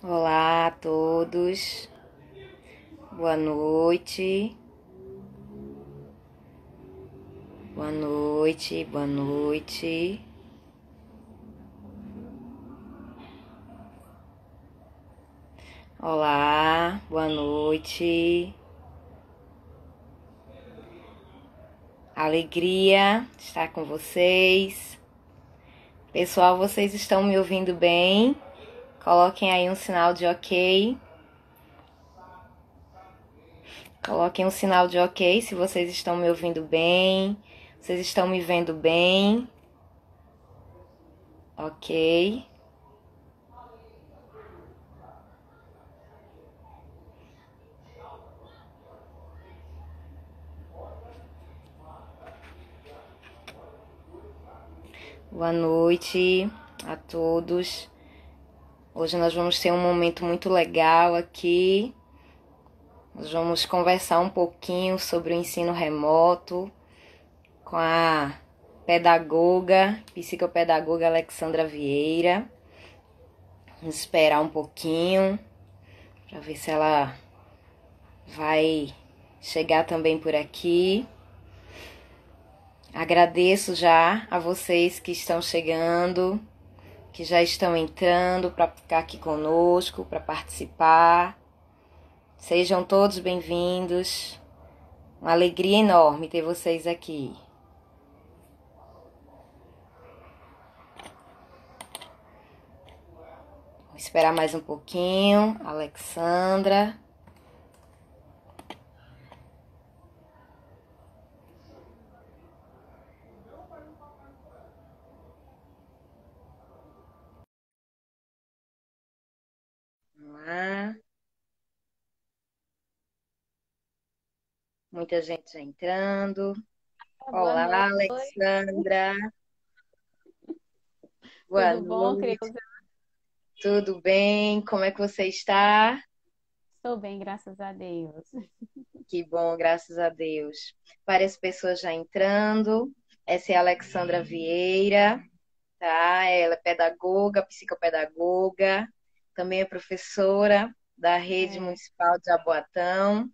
Olá a todos, boa noite, boa noite, boa noite. Olá, boa noite. Alegria estar com vocês. Pessoal, vocês estão me ouvindo bem? Coloquem aí um sinal de ok. Coloquem um sinal de ok se vocês estão me ouvindo bem. Vocês estão me vendo bem? Ok. Boa noite a todos. Hoje nós vamos ter um momento muito legal aqui. Nós vamos conversar um pouquinho sobre o ensino remoto com a pedagoga, psicopedagoga Alexandra Vieira. Vamos esperar um pouquinho para ver se ela vai chegar também por aqui. Agradeço já a vocês que estão chegando, que já estão entrando para ficar aqui conosco, para participar. Sejam todos bem-vindos. Uma alegria enorme ter vocês aqui. Vou esperar mais um pouquinho. Alexandra. Vamos lá. Muita gente já entrando. Boa Olá, noite, Alexandra. Boa tudo bom, noite. Creuza? Tudo bem? Como é que você está? Estou bem, graças a Deus. Que bom, graças a Deus. Várias pessoas já entrando. Essa é a Alexandra Vieira, tá? Ela é pedagoga, psicopedagoga, também é professora da Rede É, Municipal de Jaboatão.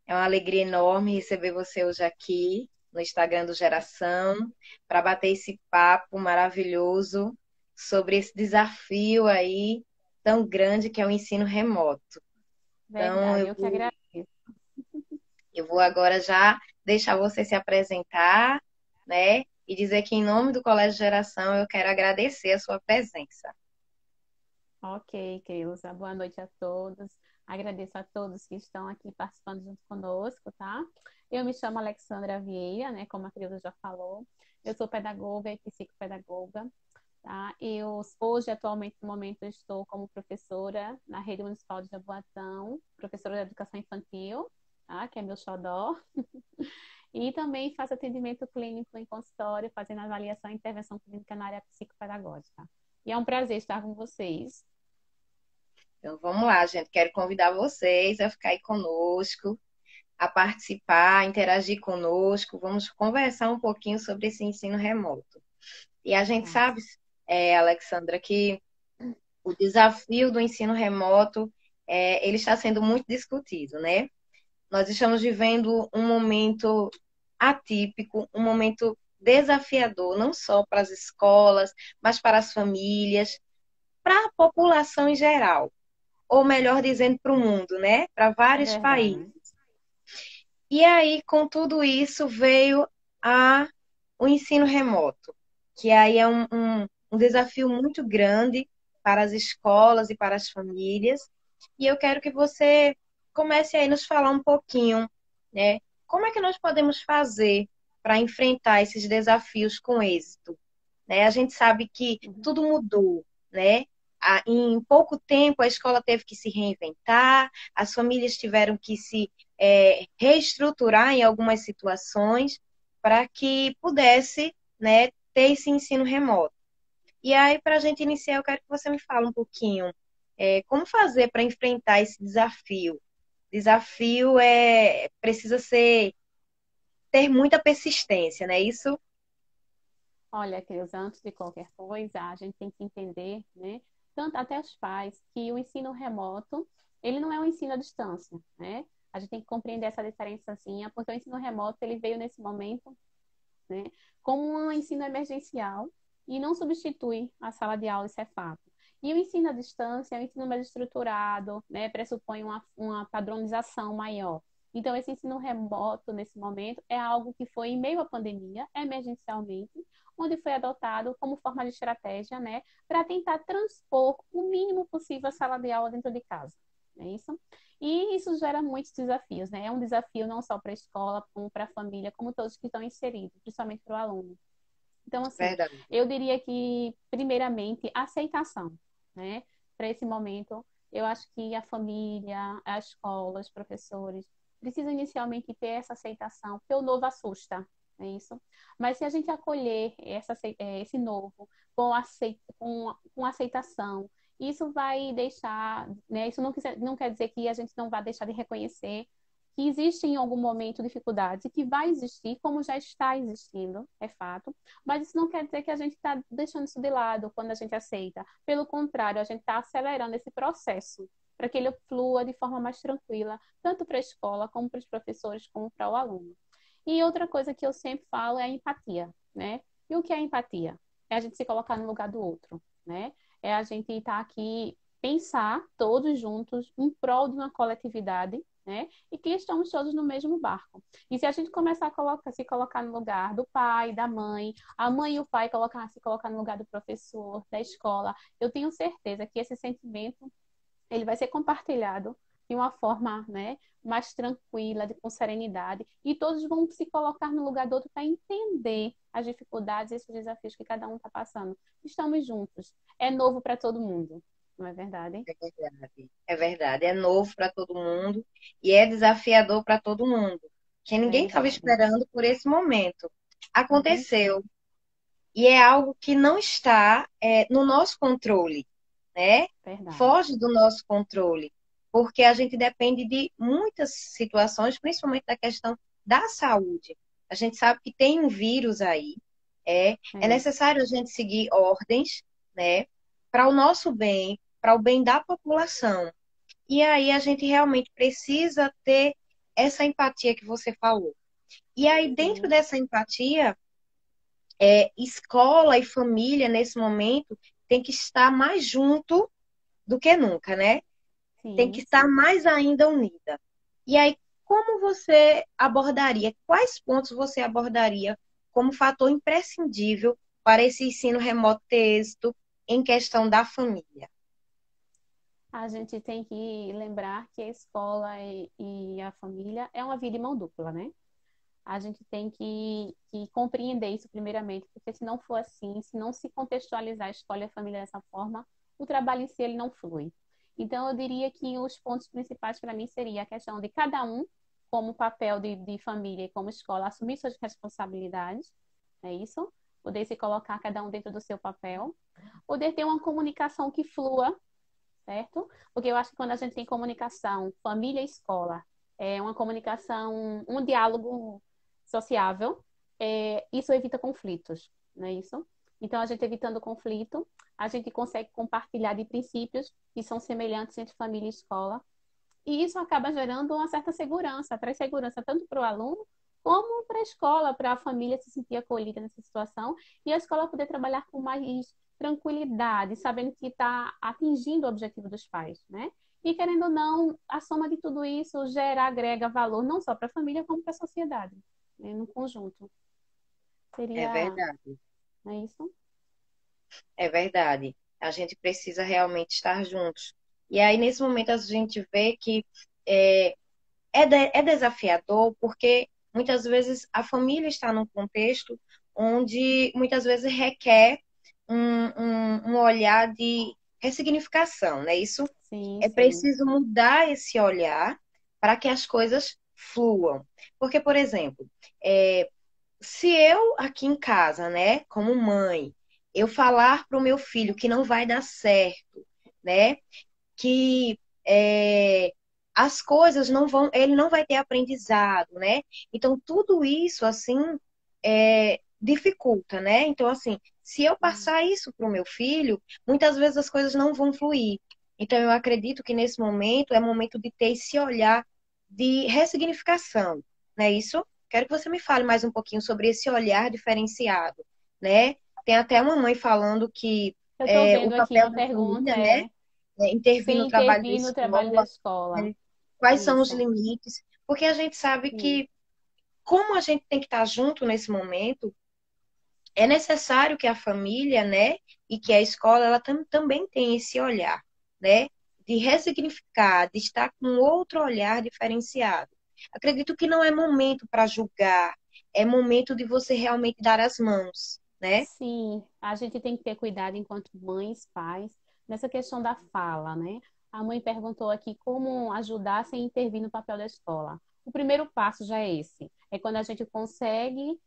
É uma alegria enorme receber você hoje aqui no Instagram do Geração para bater esse papo maravilhoso sobre esse desafio aí tão grande que é o ensino remoto. Então, verdade, eu que agradeço. eu vou agora já deixar você se apresentar, né? E dizer que em nome do Colégio Geração eu quero agradecer a sua presença. Ok, Creuza, boa noite a todos. Agradeço a todos que estão aqui participando junto conosco, tá? Eu me chamo Alexandra Vieira, né, como a Creuza já falou. Eu sou pedagoga e psicopedagoga, tá? Eu hoje, atualmente, no momento, eu estou como professora na Rede Municipal de Jaboatão, professora de educação infantil, tá? Que é meu xodó. E também faço atendimento clínico em consultório, fazendo avaliação e intervenção clínica na área psicopedagógica. E é um prazer estar com vocês. Então vamos lá, gente. Quero convidar vocês a ficar aí conosco, a participar, a interagir conosco. Vamos conversar um pouquinho sobre esse ensino remoto. E a gente Tá. sabe, Alexandra, que o desafio do ensino remoto, ele está sendo muito discutido, né? Nós estamos vivendo um momento atípico, um momento desafiador, não só para as escolas, mas para as famílias, para a população em geral, ou melhor dizendo, para o mundo, né? Para É vários países. verdade. E aí, com tudo isso, veio a, o ensino remoto, que aí é um desafio muito grande para as escolas e para as famílias. E eu quero que você comece aí a nos falar um pouquinho, né? Como é que nós podemos fazer para enfrentar esses desafios com êxito? Né? A gente sabe que Uhum. tudo mudou, né? Em pouco tempo a escola teve que se reinventar, as famílias tiveram que se reestruturar em algumas situações para que pudesse, né, ter esse ensino remoto. E aí, para a gente iniciar, eu quero que você me fale um pouquinho como fazer para enfrentar esse desafio. Desafio precisa ter muita persistência, né? Isso Olha, Cris, antes de qualquer coisa, a gente tem que entender, né? tanto até os pais, que o ensino remoto, ele não é um ensino à distância, né? A gente tem que compreender essa diferençazinha, porque o ensino remoto, ele veio nesse momento, né, como um ensino emergencial e não substitui a sala de aula, isso é fato. E o ensino à distância é um ensino mais estruturado, né, pressupõe uma padronização maior. Então, esse ensino remoto, nesse momento, é algo que foi em meio à pandemia, emergencialmente, onde foi adotado como forma de estratégia, né, para tentar transpor o mínimo possível a sala de aula dentro de casa. É isso? E isso gera muitos desafios, né? É um desafio não só para a escola, como para a família, como todos que estão inseridos, principalmente para o aluno. Então, assim, Verdade. eu diria que, primeiramente, aceitação, né? Para esse momento, eu acho que a família, a escola, os professores precisam inicialmente ter essa aceitação, porque o novo assusta, é isso? Mas se a gente acolher esse novo com aceitação, isso vai deixar, né? Isso não quer dizer que a gente não vai deixar de reconhecer que existe em algum momento dificuldades e que vai existir, como já está existindo, é fato, mas isso não quer dizer que a gente está deixando isso de lado quando a gente aceita. Pelo contrário, a gente está acelerando esse processo para que ele flua de forma mais tranquila, tanto para a escola, como para os professores, como para o aluno. E outra coisa que eu sempre falo é a empatia, né? E o que é empatia? É a gente se colocar no lugar do outro, né? É a gente estar aqui, pensar todos juntos em prol de uma coletividade, né? E que estamos todos no mesmo barco. E se a gente começar se colocar no lugar do pai, da mãe, a mãe e o pai se colocar no lugar do professor, da escola, eu tenho certeza que esse sentimento ele vai ser compartilhado de uma forma, né, mais tranquila, com serenidade, e todos vão se colocar no lugar do outro para entender as dificuldades e esses desafios que cada um está passando. Estamos juntos. É novo para todo mundo, não é verdade? É verdade. É verdade. É novo para todo mundo e é desafiador para todo mundo. Que ninguém estava Verdade. esperando por esse momento. Uhum. Aconteceu e é algo que não está no nosso controle, né? Verdade. Foge do nosso controle, porque a gente depende de muitas situações, principalmente da questão da saúde. A gente sabe que tem um vírus aí, é É. necessário a gente seguir ordens, né, para o nosso bem, para o bem da população. E aí a gente realmente precisa ter essa empatia que você falou. E aí, dentro Sim, dessa empatia, escola e família, nesse momento, tem que estar mais junto do que nunca, né? Tem que sim, estar sim. mais ainda unida. E aí, como você abordaria, quais pontos você abordaria como fator imprescindível para esse ensino remoto ter êxito em questão da família? A gente tem que lembrar que a escola e a família é uma via de mão dupla, né? A gente tem que compreender isso primeiramente, porque se não for assim, se não se contextualizar a escola e a família dessa forma, o trabalho em si ele não flui. Então, eu diria que os pontos principais para mim seria a questão de cada um, como papel de família e como escola, assumir suas responsabilidades, é isso? Poder se colocar cada um dentro do seu papel, poder ter uma comunicação que flua, certo? Porque eu acho que quando a gente tem comunicação, família e escola, é uma comunicação, um diálogo sociável, isso evita conflitos, não é isso? Então, a gente evitando conflito, a gente consegue compartilhar de princípios que são semelhantes entre família e escola, e isso acaba gerando uma certa segurança, traz segurança tanto para o aluno como para a escola, para a família se sentir acolhida nessa situação e a escola poder trabalhar com mais tranquilidade, sabendo que está atingindo o objetivo dos pais, né? E querendo ou não, a soma de tudo isso agrega valor não só para a família, como para a sociedade, né? No conjunto. É Seria, verdade, não é isso? é verdade. A gente precisa realmente estar juntos. E aí, nesse momento, a gente vê que é, é desafiador porque muitas vezes a família está num contexto onde muitas vezes requer um olhar de ressignificação, né? Isso Sim, é sim. preciso mudar esse olhar para que as coisas fluam. Porque, por exemplo, se eu aqui em casa, né, como mãe, eu falar para o meu filho que não vai dar certo, né? Que as coisas não vão, ele não vai ter aprendizado, né? Então, tudo isso, assim, dificulta, né? Então, assim, se eu Hum. passar isso para o meu filho, muitas vezes as coisas não vão fluir. Então, eu acredito que nesse momento é momento de ter esse olhar de ressignificação, não é isso? Quero que você me fale mais um pouquinho sobre esse olhar diferenciado, né? Tem até uma mãe falando que Eu estou o vendo aqui papel uma da pergunta, família, né, é intervir no sem trabalho da intervir no trabalho da escola, escola. né? Quais são os Isso, limites? Porque a gente sabe sim, que, como a gente tem que estar junto nesse momento, é necessário que a família, né, e que a escola, ela também tenha esse olhar, né, de ressignificar, de estar com outro olhar diferenciado. Acredito que não é momento para julgar, é momento de você realmente dar as mãos, né? sim. A gente tem que ter cuidado enquanto mães, pais, nessa questão da fala, né? A mãe perguntou aqui como ajudar sem intervir no papel da escola. O primeiro passo já é esse. É quando a gente consegue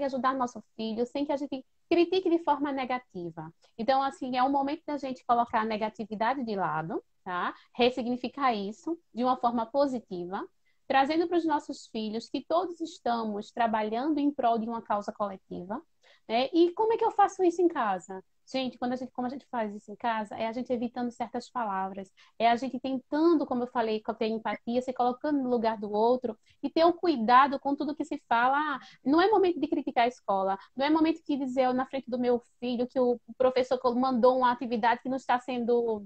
ajudar nosso filho sem que a gente critique de forma negativa. Então, assim, é o momento da gente colocar a negatividade de lado, tá? Ressignificar isso de uma forma positiva, trazendo para os nossos filhos que todos estamos trabalhando em prol de uma causa coletiva, né? E como é que eu faço isso em casa? Gente, como a gente faz isso em casa, é a gente evitando certas palavras, é a gente tentando, como eu falei, ter empatia, se colocando no lugar do outro e ter o cuidado com tudo que se fala. Ah, não é momento de criticar a escola, não é momento de dizer na frente do meu filho que o professor mandou uma atividade que não está sendo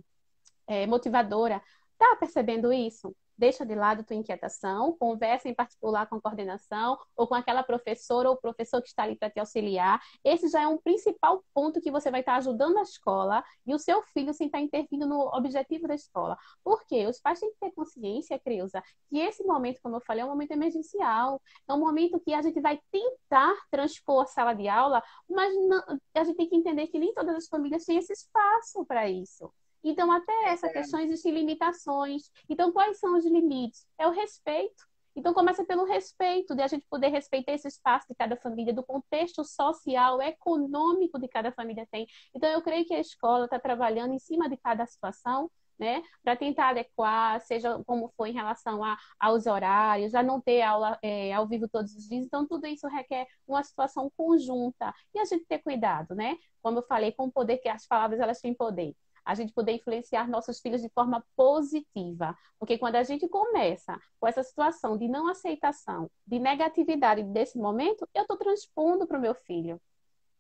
motivadora. Tá percebendo isso? Deixa de lado tua inquietação, conversa em particular com a coordenação ou com aquela professora ou professor que está ali para te auxiliar. Esse já é um principal ponto que você vai estar ajudando a escola e o seu filho sem estar intervindo no objetivo da escola. Por quê? Os pais têm que ter consciência, Creuza, que esse momento, como eu falei, é um momento emergencial. É um momento que a gente vai tentar transpor a sala de aula, mas não, a gente tem que entender que nem todas as famílias têm esse espaço para isso. Então, até essa questão existem limitações. Então, quais são os limites? É o respeito. Então, começa pelo respeito, de a gente poder respeitar esse espaço de cada família, do contexto social, econômico de cada família tem. Então, eu creio que a escola está trabalhando em cima de cada situação, né, para tentar adequar, seja como for em relação aos horários, a não ter aula ao vivo todos os dias. Então, tudo isso requer uma situação conjunta. E a gente ter cuidado, né? Como eu falei, com o poder que as palavras elas têm poder, a gente poder influenciar nossos filhos de forma positiva. Porque quando a gente começa com essa situação de não aceitação, de negatividade desse momento, eu estou transpondo para o meu filho.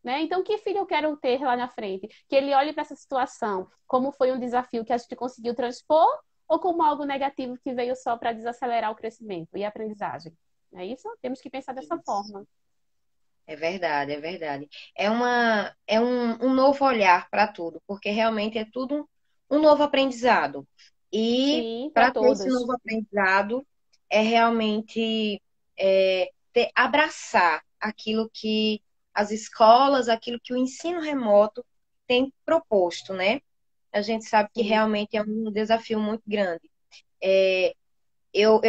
Né? Então, que filho eu quero ter lá na frente? Que ele olhe para essa situação como foi um desafio que a gente conseguiu transpor ou como algo negativo que veio só para desacelerar o crescimento e a aprendizagem? É isso? Temos que pensar dessa Isso. forma. É verdade, é verdade. É um novo olhar para tudo, porque realmente é tudo um novo aprendizado. E Sim, para para ter esse todos. novo aprendizado, é realmente abraçar aquilo que as escolas, aquilo que o ensino remoto tem proposto, né? A gente sabe que Sim, realmente é um desafio muito grande. É, eu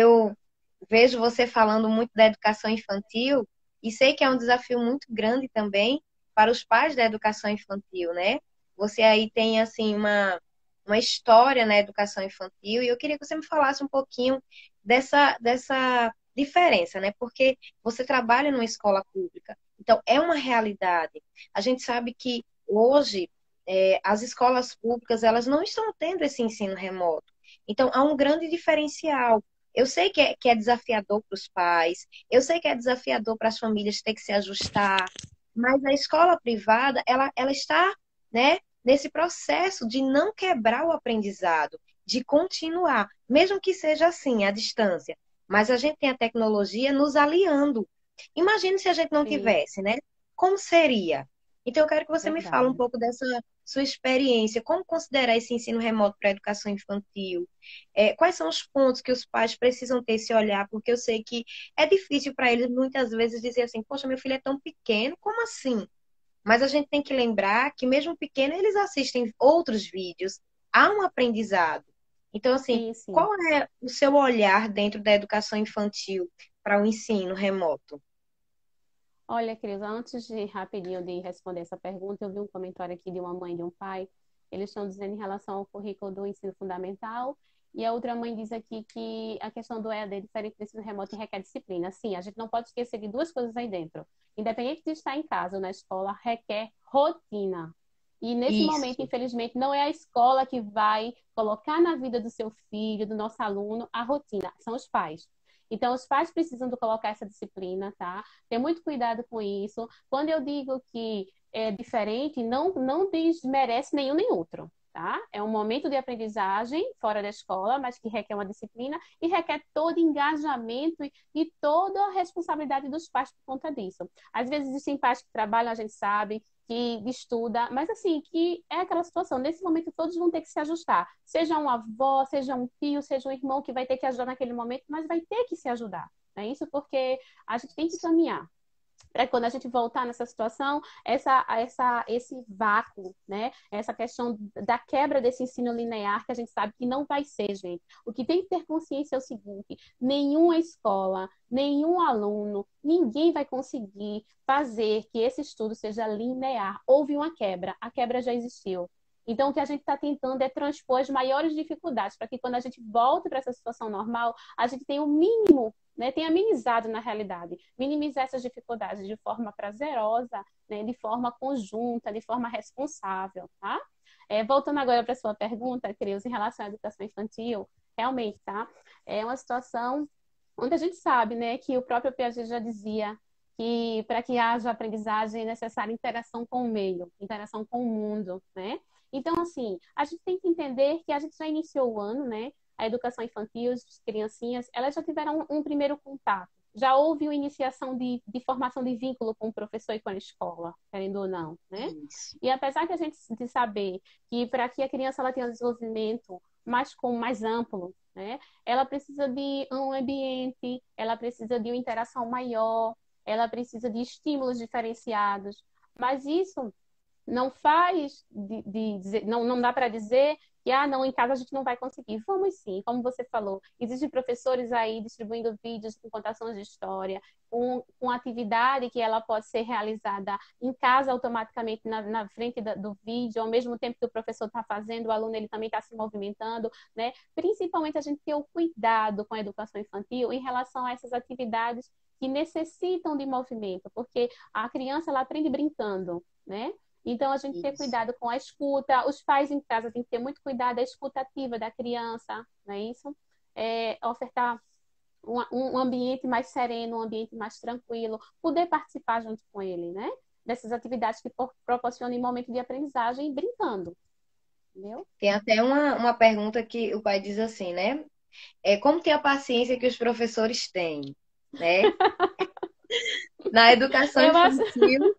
vejo você falando muito da educação infantil e sei que é um desafio muito grande também para os pais da educação infantil, né? Você aí tem, assim, uma história na educação infantil e eu queria que você me falasse um pouquinho dessa diferença, né? Porque você trabalha numa escola pública, então é uma realidade. A gente sabe que hoje as escolas públicas, elas não estão tendo esse ensino remoto. Então, há um grande diferencial. Eu sei que é desafiador para os pais, eu sei que é desafiador para as famílias ter que se ajustar, mas a escola privada, ela está, né, nesse processo de não quebrar o aprendizado, de continuar, mesmo que seja assim, à distância. Mas a gente tem a tecnologia nos aliando. Imagine se a gente não sim, tivesse, né? Como seria? Então, eu quero que você me fale um verdade. pouco dessa sua experiência, como considerar esse ensino remoto para a educação infantil, quais são os pontos que os pais precisam ter esse olhar? Porque eu sei que é difícil para eles muitas vezes dizer assim, poxa, meu filho é tão pequeno, como assim? Mas a gente tem que lembrar que mesmo pequeno eles assistem outros vídeos, há um aprendizado. Então, assim, Sim, sim. qual é o seu olhar dentro da educação infantil para o ensino remoto? Olha, Cris, antes de rapidinho de responder essa pergunta, eu vi um comentário aqui de uma mãe e de um pai. Eles estão dizendo em relação ao currículo do ensino fundamental E a outra mãe diz aqui que a questão do EAD, diferente do ensino remoto, requer disciplina. Sim, a gente não pode esquecer de duas coisas aí dentro. Independente de estar em casa ou na escola, requer rotina. E nesse momento, Isso, infelizmente, não é a escola que vai colocar na vida do seu filho, do nosso aluno, a rotina, são os pais. Então, os pais precisam de colocar essa disciplina, tá? Ter muito cuidado com isso. Quando eu digo que é diferente, não desmerece nenhum nem outro. Tá? É um momento de aprendizagem fora da escola, mas que requer uma disciplina e requer todo engajamento e toda a responsabilidade dos pais por conta disso. Às vezes existem pais que trabalham, a gente sabe, que estuda, mas assim, que é aquela situação, nesse momento todos vão ter que se ajustar. Seja uma avó, seja um tio, seja um irmão que vai ter que ajudar naquele momento, mas vai ter que se ajudar. É isso porque a gente tem que caminhar para quando a gente voltar nessa situação, esse vácuo, né? Essa questão da quebra desse ensino linear que a gente sabe que não vai ser, gente. O que tem que ter consciência é o seguinte: nenhuma escola, nenhum aluno, ninguém vai conseguir fazer que esse estudo seja linear. Houve uma quebra, a quebra já existiu. Então, o que a gente está tentando é transpor as maiores dificuldades para que quando a gente volte para essa situação normal, a gente tenha o mínimo, né, tenha amenizado na realidade, minimizar essas dificuldades de forma prazerosa, né, de forma conjunta, de forma responsável, tá? Voltando agora para a sua pergunta, Cris, em relação à educação infantil, realmente, tá? É uma situação onde a gente sabe, né, que o próprio Piaget já dizia que para que haja aprendizagem é necessária interação com o meio, interação com o mundo, né? Então, assim, a gente tem que entender que a gente já iniciou o ano, né? A educação infantil, as criancinhas, elas já tiveram um primeiro contato. Já houve uma iniciação de formação de vínculo com o professor e com a escola, querendo ou não, né? isso. E apesar que a gente de saber que para que a criança ela tenha um desenvolvimento mais amplo, né? Ela precisa de um ambiente, ela precisa de uma interação maior, ela precisa de estímulos diferenciados. Mas isso não faz não dá para dizer que não, em casa a gente não vai conseguir. Vamos sim, como você falou, existem professores aí distribuindo vídeos com contações de história, com atividade que ela pode ser realizada em casa automaticamente na frente do vídeo, ao mesmo tempo que o professor está fazendo, o aluno ele também está se movimentando, né? Principalmente a gente ter o cuidado com a educação infantil em relação a essas atividades que necessitam de movimento, porque a criança ela aprende brincando, né? Então, a gente ter Isso. cuidado com a escuta, os pais em casa têm que ter muito cuidado, a escuta ativa da criança, não é isso? Ofertar um ambiente mais sereno, um ambiente mais tranquilo, poder participar junto com ele, né? Dessas atividades que proporcionem momento de aprendizagem brincando, entendeu? Tem até uma pergunta que o pai diz assim, né? Como ter a paciência que os professores têm, né? Na educação Eu acho. infantil,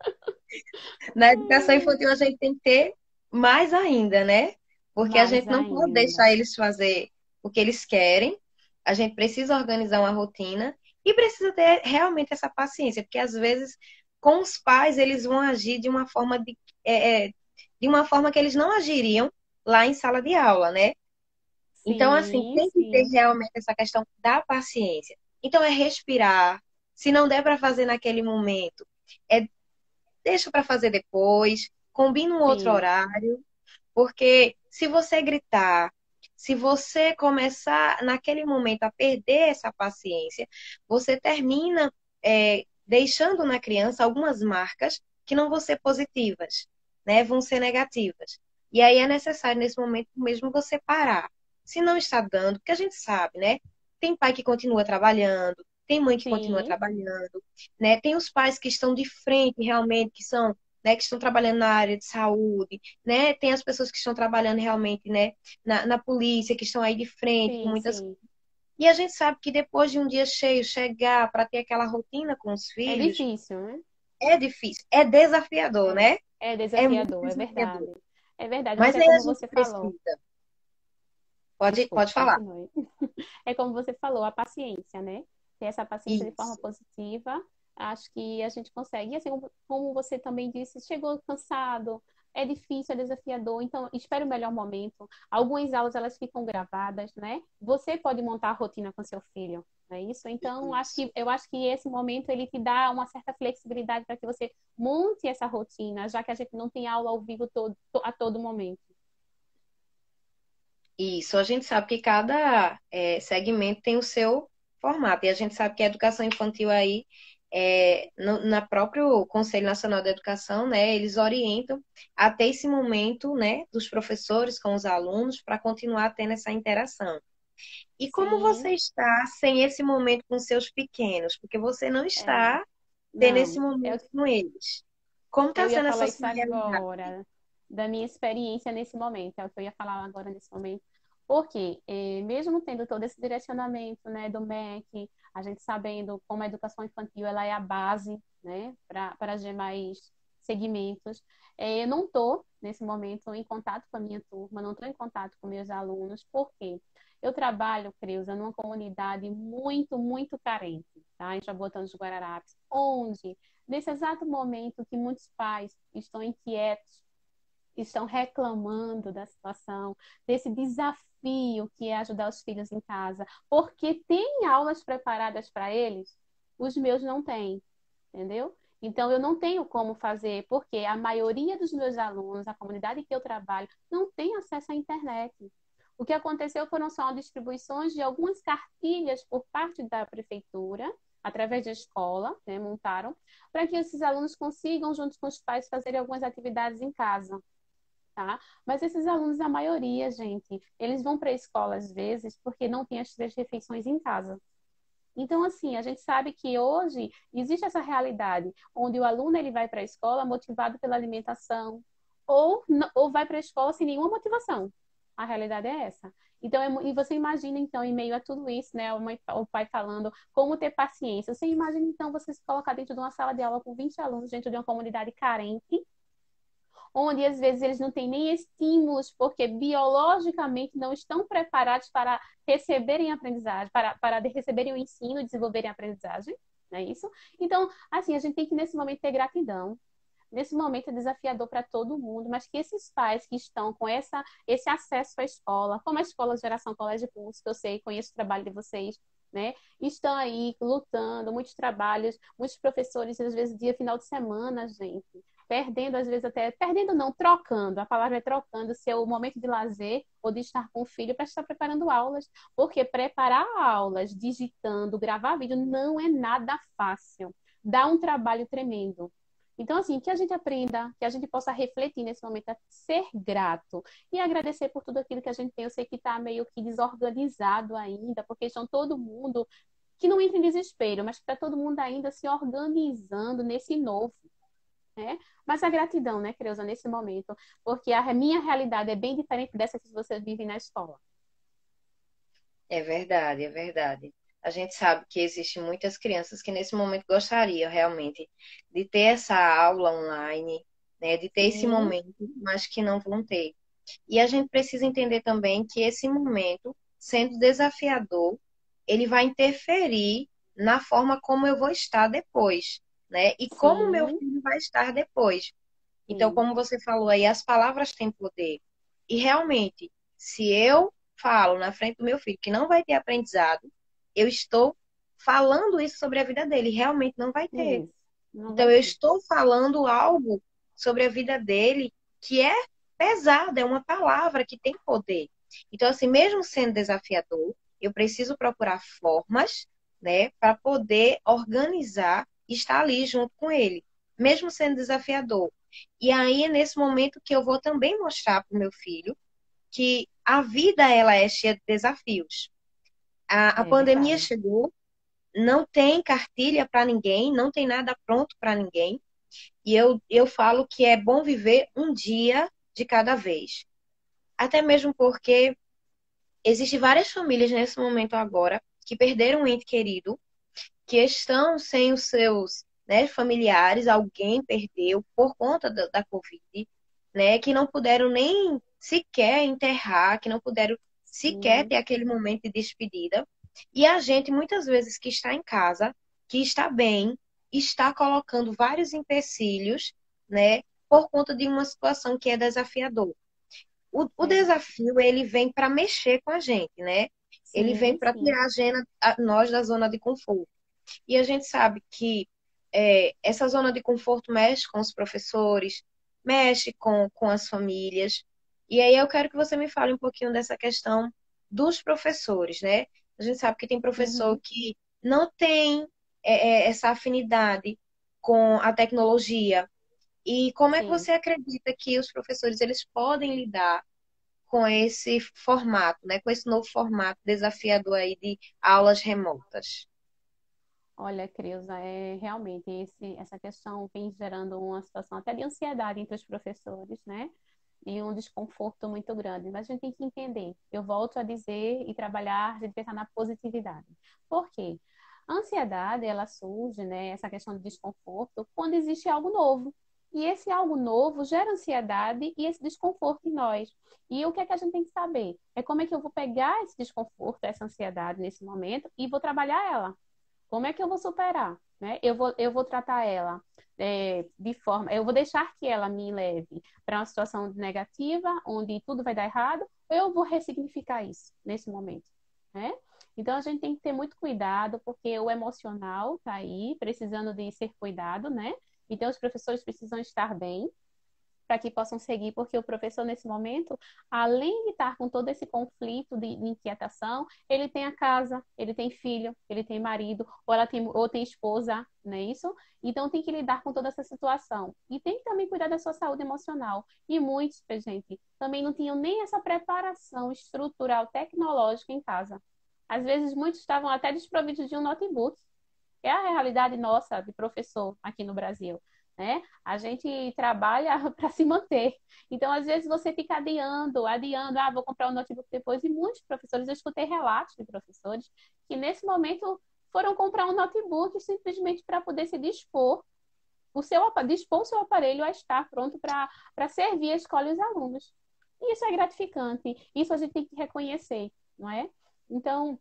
na educação infantil a gente tem que ter mais ainda, né? Porque a Mais gente não pode ainda. deixar eles fazer o que eles querem. A gente precisa organizar uma rotina e precisa ter realmente essa paciência, porque às vezes com os pais eles vão agir de uma forma que eles não agiriam lá em sala de aula, né? Então, assim, Sim, tem que ter sim, realmente essa questão da paciência. Então, é respirar. Se não der para fazer naquele momento, é deixa para fazer depois, combina um outro sim, horário, porque se você gritar, se você começar naquele momento a perder essa paciência, você termina deixando na criança algumas marcas que não vão ser positivas, né? Vão ser negativas. E aí é necessário, nesse momento mesmo, você parar. Se não está dando, porque a gente sabe, né? Tem pai que continua trabalhando, tem mãe que continua sim, trabalhando, né? Tem os pais que estão de frente realmente, que são, né, que estão trabalhando na área de saúde, né? Tem as pessoas que estão trabalhando realmente, né, na polícia, que estão aí de frente com sim, muitas. sim. E a gente sabe que depois de um dia cheio, chegar para ter aquela rotina com os É filhos difícil, né? é difícil, é desafiador, né? É É muito desafiador, é desafiador. verdade. É verdade, mas Mas é aí a como gente você falou. precisa. Pode, Desculpe, pode falar. continue. É como você falou, a paciência, né? Ter essa paciência de forma Isso. positiva, acho que a gente consegue. E assim, como você também disse, chegou cansado, é difícil, é desafiador, então espere o melhor momento. Algumas aulas elas ficam gravadas, né? Você pode montar a rotina com seu filho, não é isso? Então, Isso. eu acho que esse momento ele te dá uma certa flexibilidade para que você monte essa rotina, já que a gente não tem aula ao vivo a todo momento. Isso, a gente sabe que cada segmento tem o seu formato, e a gente sabe que a educação infantil aí, na próprio Conselho Nacional da Educação, né, eles orientam até esse momento, né, dos professores com os alunos para continuar tendo essa interação. E como você Sim, está sem esse momento com seus pequenos? Porque você não é, está tendo esse não, momento com eles. Como está eu ia sendo falar essa isso sua realidade? agora, da minha experiência nesse momento, é o que eu ia falar agora nesse momento. Porque, mesmo tendo todo esse direcionamento, né, do MEC, a gente sabendo como a educação infantil ela é a base, né, para os demais segmentos, eu não estou, nesse momento, em contato com a minha turma, não estou em contato com meus alunos, por quê? Eu trabalho, Creuza, numa comunidade muito, muito carente, tá? Em Jaboatão dos Guararapes, onde nesse exato momento que muitos pais estão inquietos, estão reclamando da situação, desse desafio que é ajudar os filhos em casa, porque tem aulas preparadas para eles, os meus não têm, entendeu? Então, eu não tenho como fazer, porque a maioria dos meus alunos, a comunidade que eu trabalho, não tem acesso à internet. O que aconteceu foram só distribuições de algumas cartilhas por parte da prefeitura, através da escola, né, montaram, para que esses alunos consigam, junto com os pais, fazer algumas atividades em casa. Tá? Mas esses alunos, a maioria, gente, eles vão para a escola às vezes porque não tem as três refeições em casa. Então, assim, a gente sabe que hoje existe essa realidade onde o aluno ele vai para a escola motivado pela alimentação ou vai para a escola sem nenhuma motivação. A realidade é essa. Então, e você imagina, então, em meio a tudo isso, né, o pai falando como ter paciência. Você imagina, então, você se colocar dentro de uma sala de aula com 20 alunos, dentro de uma comunidade carente, onde às vezes eles não têm nem estímulos, porque biologicamente não estão preparados para receberem aprendizagem, para receberem o ensino e desenvolverem a aprendizagem, não é isso? Então, assim, a gente tem que nesse momento ter gratidão. Nesse momento é desafiador para todo mundo, mas que esses pais que estão com esse acesso à escola, como a Escola Geração Colégio Curso, que eu sei, conheço o trabalho de vocês, né? Estão aí lutando, muitos trabalhos, muitos professores, às vezes, dia final de semana, gente, perdendo, às vezes até, perdendo não, trocando, a palavra é trocando seu momento de lazer ou de estar com o filho para estar preparando aulas, porque preparar aulas, digitando, gravar vídeo não é nada fácil, dá um trabalho tremendo. Então, assim, que a gente aprenda, que a gente possa refletir nesse momento, a ser grato e agradecer por tudo aquilo que a gente tem. Eu sei que está meio que desorganizado ainda, porque estão todo mundo que não entra em desespero, mas que está todo mundo ainda se organizando nesse novo, né? Mas a gratidão, né, Creuza, nesse momento, porque a minha realidade é bem diferente dessa que você vive na escola. É verdade, é verdade. A gente sabe que existem muitas crianças que nesse momento gostariam realmente de ter essa aula online, né, de ter esse Sim, momento, mas que não vão ter. E a gente precisa entender também que esse momento, sendo desafiador, ele vai interferir na forma como eu vou estar depois, né? E como meu sim, filho vai estar depois. Então, sim. como você falou aí, as palavras têm poder. E realmente, se eu falo na frente do meu filho que não vai ter aprendizado, eu estou falando isso sobre a vida dele. Realmente não vai ter. Isso. Não Então, vai eu ter. estou falando algo sobre a vida dele que é pesada, é uma palavra que tem poder. Então, assim, mesmo sendo desafiador, eu preciso procurar formas, né, para poder organizar e estar ali junto com ele, mesmo sendo desafiador. E aí é nesse momento que eu vou também mostrar para o meu filho que a vida ela é cheia de desafios. A É pandemia verdade. chegou, não tem cartilha para ninguém, não tem nada pronto para ninguém. E eu falo que é bom viver um dia de cada vez. Até mesmo porque existem várias famílias nesse momento agora que perderam um ente querido, que estão sem os seus, né, familiares, alguém perdeu por conta da Covid, né, que não puderam nem sequer enterrar, que não puderam sequer Sim, ter aquele momento de despedida. E a gente, muitas vezes, que está em casa, que está bem, está colocando vários empecilhos, né, por conta de uma situação que é desafiador. O é verdade. desafio, ele vem para mexer com a gente, né? Ele vem Sim, para sim. tirar nós da zona de conforto. E a gente sabe que essa zona de conforto mexe com os professores, mexe com as famílias. E aí eu quero que você me fale um pouquinho dessa questão dos professores, né? A gente sabe que tem professor Uhum, que não tem essa afinidade com a tecnologia. E como é que sim. você acredita que os professores eles podem lidar com esse formato, né? Com esse novo formato desafiador aí de aulas remotas? Olha, Creuza, realmente essa questão vem gerando uma situação até de ansiedade entre os professores, né? E um desconforto muito grande. Mas a gente tem que entender. Eu volto a dizer e trabalhar, a gente pensar na positividade. Por quê? A ansiedade, ela surge, né? Essa questão de desconforto, quando existe algo novo. E esse algo novo gera ansiedade e esse desconforto em nós. E o que é que a gente tem que saber? É como é que eu vou pegar esse desconforto, essa ansiedade nesse momento e vou trabalhar ela. Como é que eu vou superar? Né? Eu vou tratar ela de forma. Eu vou deixar que ela me leve para uma situação negativa, onde tudo vai dar errado, ou eu vou ressignificar isso nesse momento. Né? Então a gente tem que ter muito cuidado, porque o emocional está aí, precisando de ser cuidado, né? Então os professores precisam estar bem, para que possam seguir, porque o professor, nesse momento, além de estar com todo esse conflito de inquietação, ele tem a casa, ele tem filho, ele tem marido, ou tem esposa, não é isso? Então tem que lidar com toda essa situação. E tem que também cuidar da sua saúde emocional. E muitos, gente, também não tinham nem essa preparação estrutural tecnológica em casa. Às vezes, muitos estavam até desprovidos de um notebook. É a realidade nossa de professor aqui no Brasil, né? A gente trabalha para se manter. Então, às vezes, você fica adiando, vou comprar um notebook depois. E muitos professores, eu escutei relatos de professores que nesse momento foram comprar um notebook simplesmente para poder se dispor o seu aparelho a estar pronto para servir a escola e os alunos. E isso é gratificante, isso a gente tem que reconhecer, não é? Então,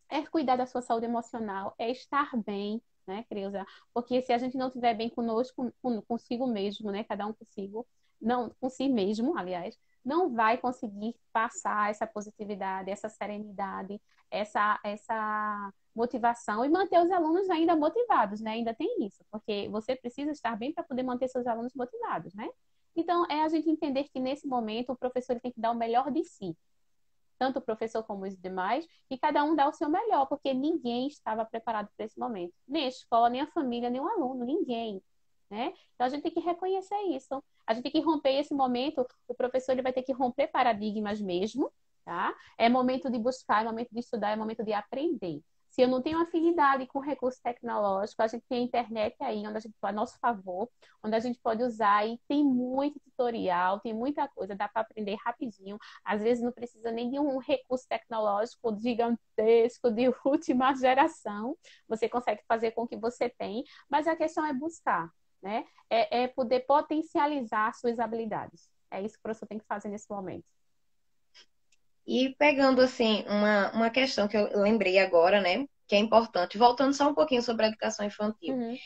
é cuidar da sua saúde emocional, é estar bem, né, Creuza? Porque se a gente não estiver bem conosco, consigo mesmo, né, cada um consigo, não, com si mesmo, aliás, não vai conseguir passar essa positividade, essa serenidade, essa motivação e manter os alunos ainda motivados, né? Ainda tem isso, porque você precisa estar bem para poder manter seus alunos motivados, né? Então, é a gente entender que nesse momento o professor tem que dar o melhor de si, tanto o professor como os demais, e cada um dá o seu melhor, porque ninguém estava preparado para esse momento. Nem a escola, nem a família, nem o aluno, ninguém. Né? Então a gente tem que reconhecer isso. A gente tem que romper esse momento, o professor ele vai ter que romper paradigmas mesmo, tá? É momento de buscar, é momento de estudar, é momento de aprender. Se eu não tenho afinidade com recurso tecnológico, a gente tem a internet aí, onde a gente, a nosso favor, onde a gente pode usar e tem muito tutorial, tem muita coisa, dá para aprender rapidinho. Às vezes não precisa nem de um recurso tecnológico gigantesco, de última geração. Você consegue fazer com o que você tem, mas a questão é buscar, né? É poder potencializar suas habilidades. É isso que o professor tem que fazer nesse momento. E pegando assim uma questão que eu lembrei agora, né, que é importante, voltando só um pouquinho sobre a educação infantil. Uhum.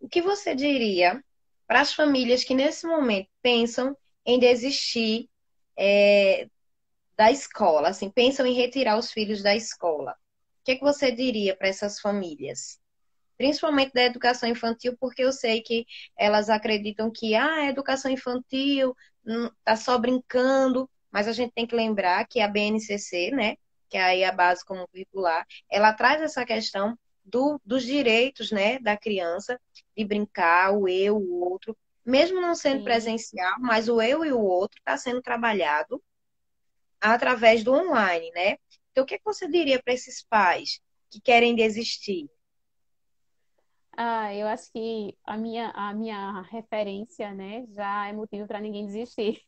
O que você diria para as famílias que nesse momento pensam em desistir é, da escola, assim, pensam em retirar os filhos da escola? O que é que você diria para essas famílias? Principalmente da educação infantil, porque eu sei que elas acreditam que a educação infantil tá só brincando, mas a gente tem que lembrar que a BNCC, né, que é aí a base comum curricular, ela traz essa questão dos direitos, né, da criança de brincar, o eu, o outro, mesmo não sendo Sim. presencial, mas o eu e o outro está sendo trabalhado através do online, né? Então, o que é que você diria para esses pais que querem desistir? Eu acho que a minha referência, né, já é motivo para ninguém desistir,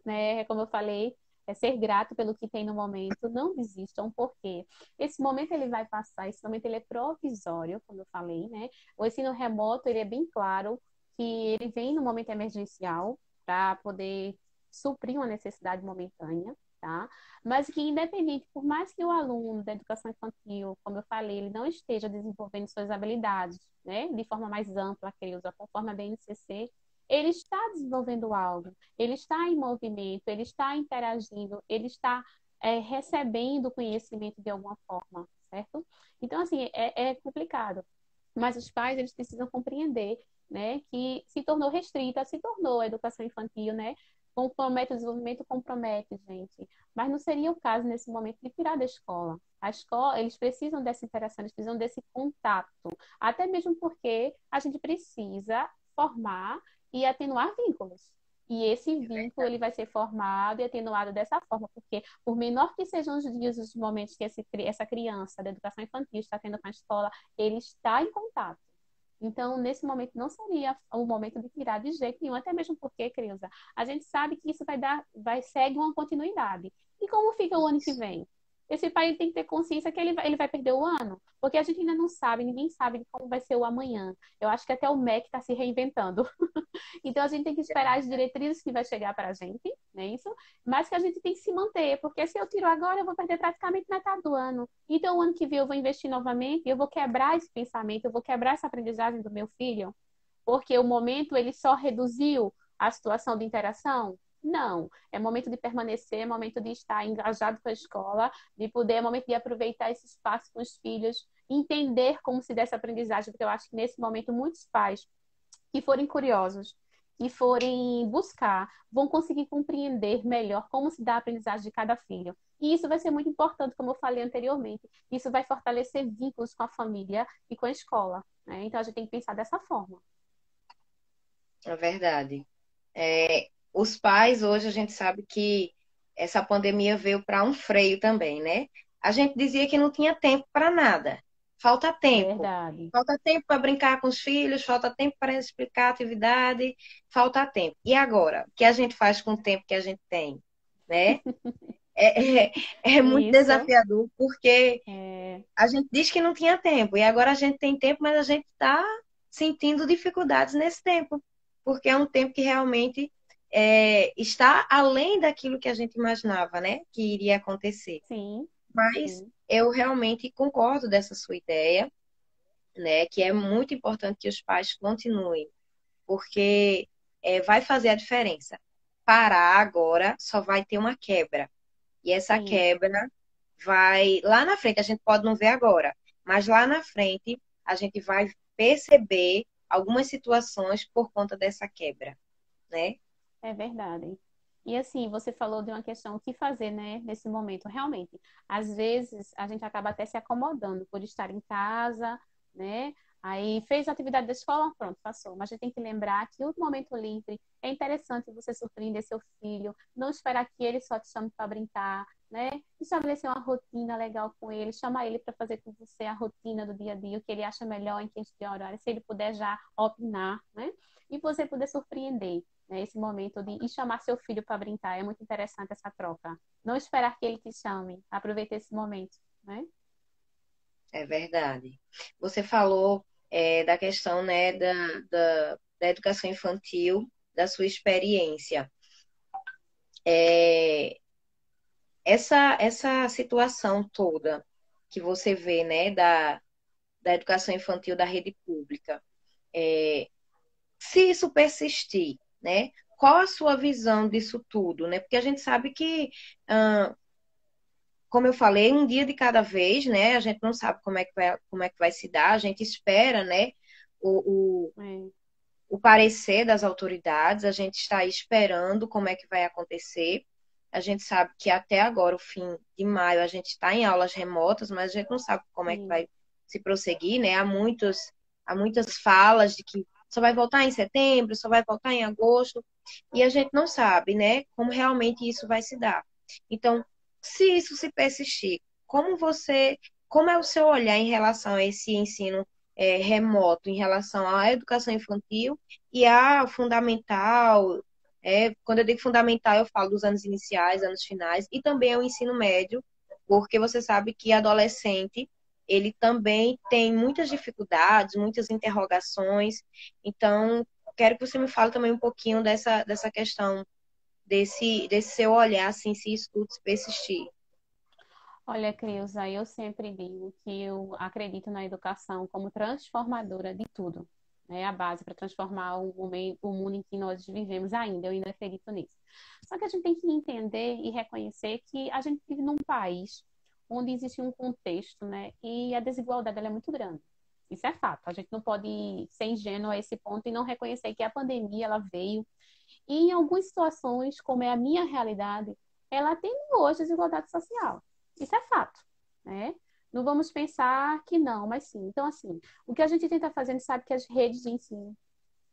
né? Como eu falei, é ser grato pelo que tem no momento, não desistam, porque esse momento ele vai passar, esse momento ele é provisório, como eu falei, né? O ensino remoto, ele é bem claro que ele vem no momento emergencial para poder suprir uma necessidade momentânea, tá? Mas que independente, por mais que o aluno da educação infantil, como eu falei, ele não esteja desenvolvendo suas habilidades, né, de forma mais ampla, Creuza, conforme a BNCC, ele está desenvolvendo algo, ele está em movimento, ele está interagindo, ele está recebendo conhecimento de alguma forma, certo? Então, assim, é complicado. Mas os pais, eles precisam compreender, né, que se tornou restrita, se tornou a educação infantil, né, Compromete o desenvolvimento, compromete, gente. Mas não seria o caso nesse momento de tirar da escola. A escola, eles precisam dessa interação, eles precisam desse contato. Até mesmo porque a gente precisa formar e atenuar vínculos. E esse vínculo ele vai ser formado e atenuado dessa forma, porque por menor que sejam os dias, os momentos que essa criança da educação infantil está tendo com a escola, ele está em contato. Então, nesse momento, não seria o momento de tirar de jeito nenhum, até mesmo porque, Creuza, a gente sabe que isso vai seguir uma continuidade. E como fica o ano que vem? Esse pai tem que ter consciência que ele vai perder o ano, porque a gente ainda não sabe, ninguém sabe de como vai ser o amanhã. Eu acho que até o MEC está se reinventando. Então a gente tem que esperar as diretrizes que vai chegar para a gente, né? Isso, mas que a gente tem que se manter, porque se eu tiro agora, eu vou perder praticamente metade do ano. Então o ano que vem eu vou investir novamente, eu vou quebrar esse pensamento, eu vou quebrar essa aprendizagem do meu filho, porque o momento ele só reduziu a situação de interação. Não, é momento de permanecer, é momento de estar engajado com a escola, de poder, é momento de aproveitar esse espaço com os filhos, entender como se dá essa aprendizagem, porque eu acho que nesse momento muitos pais que forem curiosos, que forem buscar, vão conseguir compreender melhor como se dá a aprendizagem de cada filho. E isso vai ser muito importante, como eu falei anteriormente. Isso vai fortalecer vínculos com a família e com a escola, né? Então a gente tem que pensar dessa forma. É verdade. Os pais, hoje, a gente sabe que essa pandemia veio para um freio também, né? A gente dizia que não tinha tempo para nada. Falta tempo. Verdade. Falta tempo para brincar com os filhos, falta tempo para explicar a atividade, falta tempo. E agora? O que a gente faz com o tempo que a gente tem, né? É, é muito Isso. desafiador, porque É, a gente diz que não tinha tempo, e agora a gente tem tempo, mas a gente está sentindo dificuldades nesse tempo, porque é um tempo que realmente está além daquilo que a gente imaginava, né, que iria acontecer. sim, Mas sim, eu realmente concordo dessa sua ideia, né, que é muito importante que os pais continuem, porque vai fazer a diferença. Parar agora só vai ter uma quebra. E essa sim. quebra vai lá na frente, a gente pode não ver agora, mas lá na frente a gente vai perceber algumas situações por conta dessa quebra, né? É verdade. E assim, você falou de uma questão, o que fazer, né, nesse momento? Realmente, às vezes a gente acaba até se acomodando por estar em casa, né? Aí fez a atividade da escola, pronto, passou. Mas a gente tem que lembrar que o momento livre é interessante você surpreender seu filho, não esperar que ele só te chame para brincar, né? Estabelecer uma rotina legal com ele, chamar ele para fazer com você a rotina do dia a dia, o que ele acha melhor em questão de horário, se ele puder já opinar, né? E você poder surpreender, né, esse momento de e chamar seu filho para brincar. É muito interessante essa troca. Não esperar que ele te chame. Aproveite esse momento, né? É verdade. Você falou da questão, né, da educação infantil, da sua experiência. É, essa situação toda que você vê, né, da educação infantil da rede pública, se isso persistir, né? Qual a sua visão disso tudo, né? Porque a gente sabe que, como eu falei, um dia de cada vez, né? A gente não sabe como é que vai se dar, a gente espera, né? O, o, É, o parecer das autoridades, a gente está aí esperando como é que vai acontecer. A gente sabe que até agora, o fim de maio, a gente está em aulas remotas, mas a gente não sabe como é que sim, vai se prosseguir, né? Há muitas falas de que só vai voltar em setembro, só vai voltar em agosto, e a gente não sabe, né, como realmente isso vai se dar. Então, se isso se persistir, como é o seu olhar em relação a esse ensino remoto, em relação à educação infantil e à fundamental? Quando eu digo fundamental, eu falo dos anos iniciais, anos finais, e também ao ensino médio, porque você sabe que adolescente, ele também tem muitas dificuldades, muitas interrogações. Então, quero que você me fale também um pouquinho dessa questão, desse seu olhar, assim, se isso tudo se persistir. olha, Creuza, eu sempre digo que eu acredito na educação como transformadora de tudo. É a base para transformar o mundo em que nós vivemos ainda. Eu ainda acredito nisso. Só que a gente tem que entender e reconhecer que a gente vive num país onde existe um contexto, né? E a desigualdade ela é muito grande. Isso é fato. A gente não pode ser ingênuo a esse ponto e não reconhecer que a pandemia ela veio E em algumas situações, como é a minha realidade, ela tem hoje desigualdade social. Isso é fato, né? Não vamos pensar que não, mas sim. Então, assim, o que a gente tenta fazer, a gente sabe que as redes de ensino,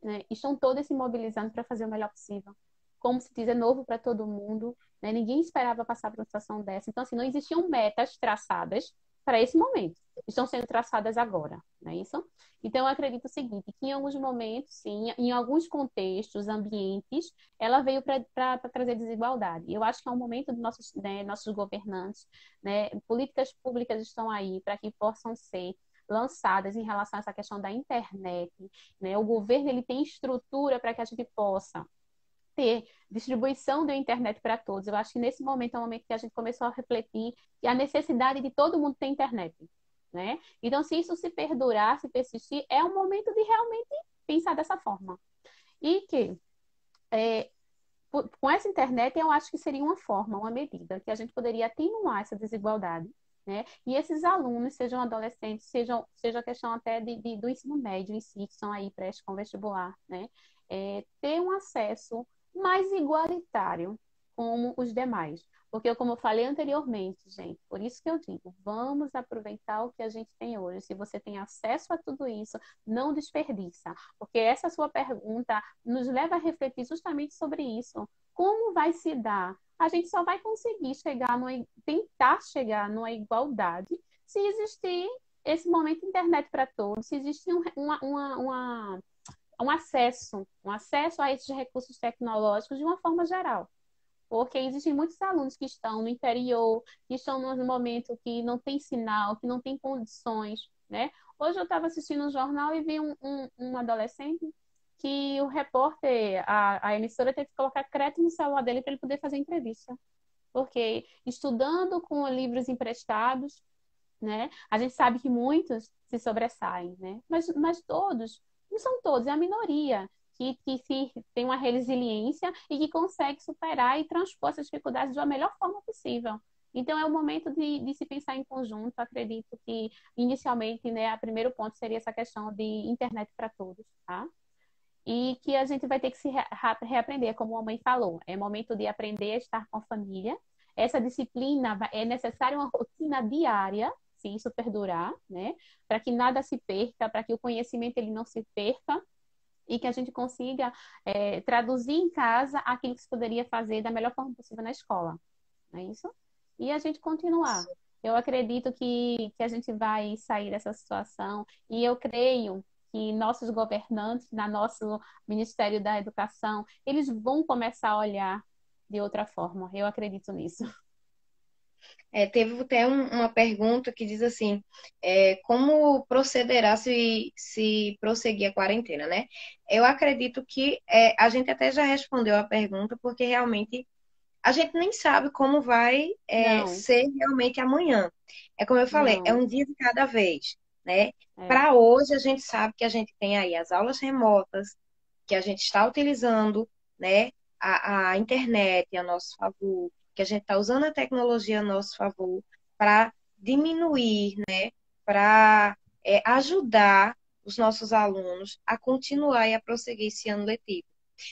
né, estão todas se mobilizando para fazer o melhor possível. Como se diz, é novo para todo mundo, né? Ninguém esperava passar por uma situação dessa. Então, assim, não existiam metas traçadas para esse momento. Estão sendo traçadas agora, não é isso? Então, eu acredito o seguinte, que em alguns momentos, sim, em alguns contextos, ambientes, ela veio para trazer desigualdade. Eu acho que é um momento dos nossos, né, nossos governantes, né, políticas públicas estão aí para que possam ser lançadas em relação a essa questão da internet, né? O governo ele tem estrutura para que a gente possa ter distribuição da internet para todos. Eu acho que nesse momento é um momento que a gente começou a refletir que a necessidade de todo mundo ter internet, né? Então, se isso se perdurar, se persistir, é um momento de realmente pensar dessa forma. E que é, com essa internet, eu acho que seria uma forma, uma medida que a gente poderia atenuar essa desigualdade, né? E esses alunos, sejam adolescentes, seja a questão até do ensino médio em si, que são aí prestes com vestibular, né? Ter um acesso mais igualitário como os demais. Porque, como eu falei anteriormente, gente, por isso que eu digo, vamos aproveitar o que a gente tem hoje. Se você tem acesso a tudo isso, não desperdiça. Porque essa sua pergunta nos leva a refletir justamente sobre isso. Como vai se dar? A gente só vai conseguir tentar chegar numa igualdade se existir esse momento internet para todos, se existir um acesso a esses recursos tecnológicos de uma forma geral. Porque existem muitos alunos que estão no interior, que estão num momento que não tem sinal, que não tem condições, né? Hoje eu estava assistindo um jornal e vi um adolescente que o repórter, a emissora teve que colocar crédito no celular dele para ele poder fazer entrevista. Porque estudando com livros emprestados, né? A gente sabe que muitos se sobressaem, né? Mas todos, não são todos, é a minoria que tem uma resiliência e que consegue superar e transpor essas dificuldades da melhor forma possível. Então, é o momento de se pensar em conjunto. Acredito que, inicialmente, né, o primeiro ponto seria essa questão de internet para todos, tá? E que a gente vai ter que se reaprender, como a mãe falou. É momento de aprender a estar com a família. Essa disciplina é necessária uma rotina diária, se isso perdurar, né? Para que nada se perca, para que o conhecimento ele não se perca e que a gente consiga traduzir em casa aquilo que se poderia fazer da melhor forma possível na escola, não é isso? E a gente continuar. Eu acredito que a gente vai sair dessa situação e eu creio que nossos governantes, na nosso Ministério da Educação, eles vão começar a olhar de outra forma. Eu acredito nisso. Teve até uma pergunta que diz assim, como procederá se prosseguir a quarentena, né? Eu acredito que a gente até já respondeu a pergunta, porque realmente a gente nem sabe como vai Não, ser realmente amanhã. É como eu falei, é não. um dia de cada vez, né? É, Para hoje, a gente sabe que a gente tem aí as aulas remotas, que a gente está utilizando, né, a internet a nosso favor, que a gente está usando a tecnologia a nosso favor para diminuir, né, para ajudar os nossos alunos a continuar e a prosseguir esse ano letivo.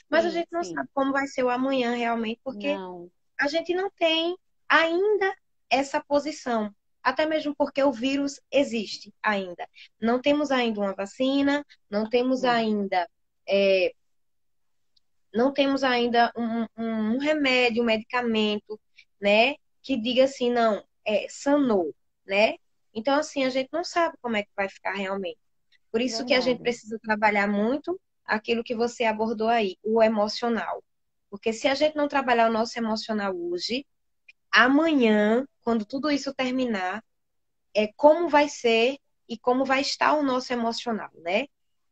Mas a sim, gente não sim. sabe como vai ser o amanhã realmente, porque Não. a gente não tem ainda essa posição. Até mesmo porque o vírus existe ainda. Não temos ainda uma vacina, não temos Não. ainda é, não temos ainda um remédio, um medicamento, né, que diga assim, não, sanou, né? Então, assim, a gente não sabe como é que vai ficar realmente. Por isso que a gente Verdade. precisa trabalhar muito aquilo que você abordou aí, o emocional. Porque se a gente não trabalhar o nosso emocional hoje, amanhã, quando tudo isso terminar, como vai ser e como vai estar o nosso emocional, né?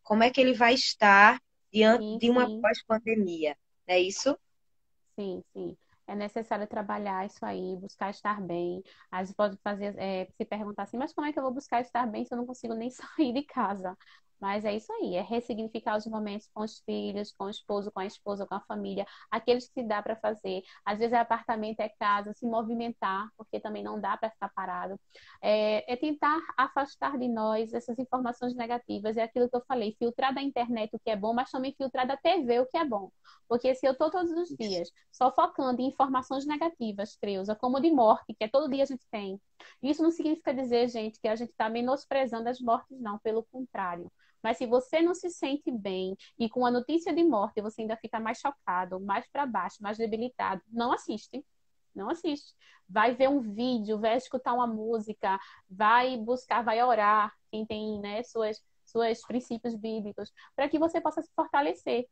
Como é que ele vai estar diante Sim, de uma sim. pós-pandemia, não é isso? Sim, sim. É necessário trabalhar isso aí, buscar estar bem. Às vezes pode fazer, se perguntar assim, mas como é que eu vou buscar estar bem se eu não consigo nem sair de casa? Mas é isso aí, é ressignificar os momentos com os filhos, com o esposo, com a esposa, com a família, aqueles que dá para fazer. Às vezes é apartamento, é casa, se movimentar, porque também não dá para ficar parado. É tentar afastar de nós essas informações negativas. É aquilo que eu falei, filtrar da internet o que é bom, mas também filtrar da TV o que é bom. Porque se eu estou todos os Isso. dias só focando em informações negativas, Creuza, como de morte, que é todo dia a gente tem, isso não significa dizer, gente, que a gente está menosprezando as mortes, não, pelo contrário. Mas se você não se sente bem e com a notícia de morte você ainda fica mais chocado, mais para baixo, mais debilitado, não assiste. Não assiste. Vai ver um vídeo, vai escutar uma música, vai buscar, vai orar, quem tem, né, suas princípios bíblicos, para que você possa se fortalecer